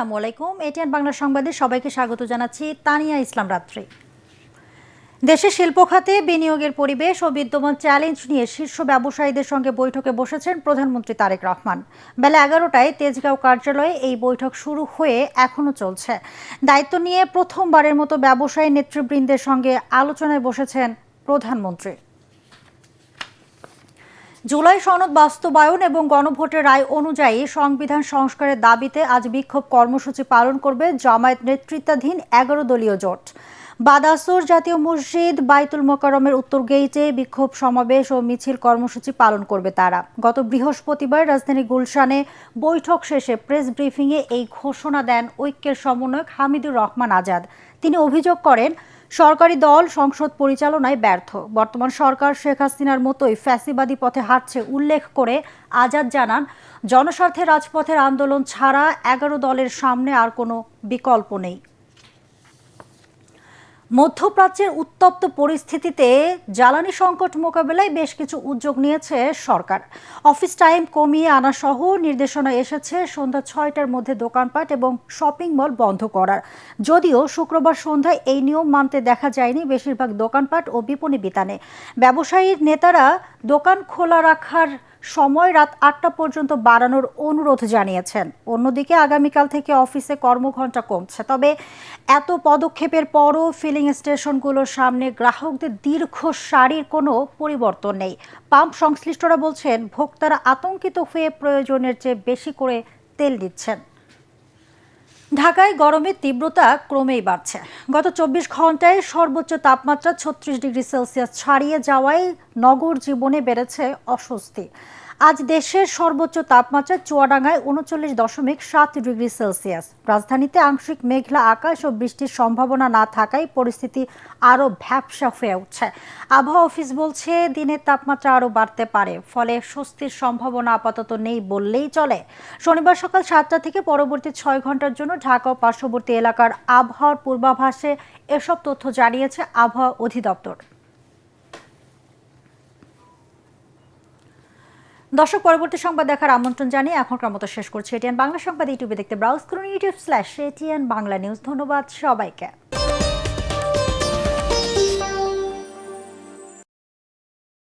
আসসালামু আলাইকুম। এটিএন বাংলা সংবাদে সবাইকে স্বাগত জানাচ্ছি। তানিয়া ইসলাম রাত্রি। দেশের শিল্প খাতে বিনিয়োগের পরিবেশ ও বিদ্যমান চ্যালেঞ্জ নিয়ে শীর্ষ ব্যবসায়ীদের সঙ্গে বৈঠকে বসেছেন প্রধানমন্ত্রী তারেক রহমান। বেলা 11টায় তেজগাঁও কার্যালয়ে এই বৈঠক শুরু হয়ে এখনও চলছে। দায়িত্ব নিয়ে প্রথমবারের মতো ব্যবসায়ী নেতৃবৃন্দের সঙ্গে আলোচনায় বসেছেন প্রধানমন্ত্রী। জুলাই সনদ বাস্তবায়ন এবং গণভোটের রায় অনুযায়ী সংবিধান সংস্কারের দাবিতে আজ বিক্ষোভ কর্মসূচি পালন করবে জামায়াত নেতৃত্বাধীন 11 দলীয় জোট। বাদাসুর জাতীয় মসজিদ, বাইতুল মোকাররমের উত্তর গেইটে বিক্ষোভ সমাবেশ ও মিছিল কর্মসূচি পালন করবে তারা। গত বৃহস্পতিবার রাজধানী গুলশানে বৈঠক শেষে প্রেস ব্রিফিংয়ে এই ঘোষণা দেন ঐক্যের সমন্বয়ক হামিদুর রহমান আজাদ। তিনি অভিযোগ করেন, সরকারি দল সংসদ পরিচালনায় ব্যর্থ। বর্তমান সরকার শেখ হাসিনার মতোই ফ্যাসিবাদী পথে হাঁটছে উল্লেখ করে আজাদ জানান, জনস্বার্থে রাজপথের আন্দোলন ছাড়া 11 দলের সামনে আর কোনো বিকল্প নেই। মধ্যপ্রাচ্যের উত্তপ্ত পরিস্থিতিতে জ্বালানি সংকট মোকাবেলায় বেশ কিছু উদ্যোগ নিয়েছে সরকার। অফিস টাইম কমিয়ে আনা সহ নির্দেশনা এসেছে সন্ধ্যা 6টার মধ্যে দোকানপাট এবং শপিং মল বন্ধ করার। যদিও শুক্রবার সন্ধ্যায় এই নিয়ম মানতে দেখা যায়নি বেশিরভাগ দোকানপাট ও বিপণী বিতানে। ব্যবসায়ীর নেতারা দোকান খোলা রাখার সময় রাত 8টা পর্যন্ত বাড়ানোর অনুরোধ জানিয়েছেন। অন্যদিকে আগামীকাল থেকে অফিসে কর্মঘণ্টা কমছে। তবে এত পদক্ষেপের পরও ফিলিং স্টেশনগুলোর সামনে গ্রাহকদের দীর্ঘ সারির কোনো পরিবর্তন নেই। পাম্প সংশ্লিষ্টরা বলছেন, ভোক্তারা আতঙ্কিত হয়ে প্রয়োজনের চেয়ে বেশি করে তেল দিচ্ছেন। ঢাকায় গরমের তীব্রতা ক্রমেই বাড়ছে। গত 24 ঘন্টায় সর্বোচ্চ তাপমাত্রা 36 ডিগ্রি সেলসিয়াস ছাড়িয়ে যাওয়ায় নগর জীবনে বেড়েছে অস্বস্তি। আজ দেশের সর্বোচ্চ তাপমাত্রা চুয়াডাঙ্গায় 39.7 ডিগ্রি সেলসিয়াস। রাজধানীতে আংশিক মেঘলা আকাশ ও বৃষ্টির সম্ভাবনা না থাকায় পরিস্থিতি আরও ভ্যাপসা হয়ে উঠছে। আবহাওয়া অফিস বলছে, দিনের তাপমাত্রা আরও বাড়তে পারে, ফলে স্বস্তির সম্ভাবনা আপাতত নেই বললেই চলে। শনিবার সকাল 7টা থেকে পরবর্তী 6 ঘন্টার জন্য ঢাকা ও পার্শ্ববর্তী এলাকার আবহাওয়ার পূর্বাভাসে এসব তথ্য জানিয়েছে আবহাওয়া অধিদপ্তর। দর্শক, পরবর্তী সংবাদ দেখার আমন্ত্রণ জানিয়ে এখনকার মতো শেষ করছি। এটিএন বাংলা সংবাদ ইউটিউবে দেখতে ব্রাউজ করুন youtube/ATN বাংলা নিউজ। ধন্যবাদ সবাইকে।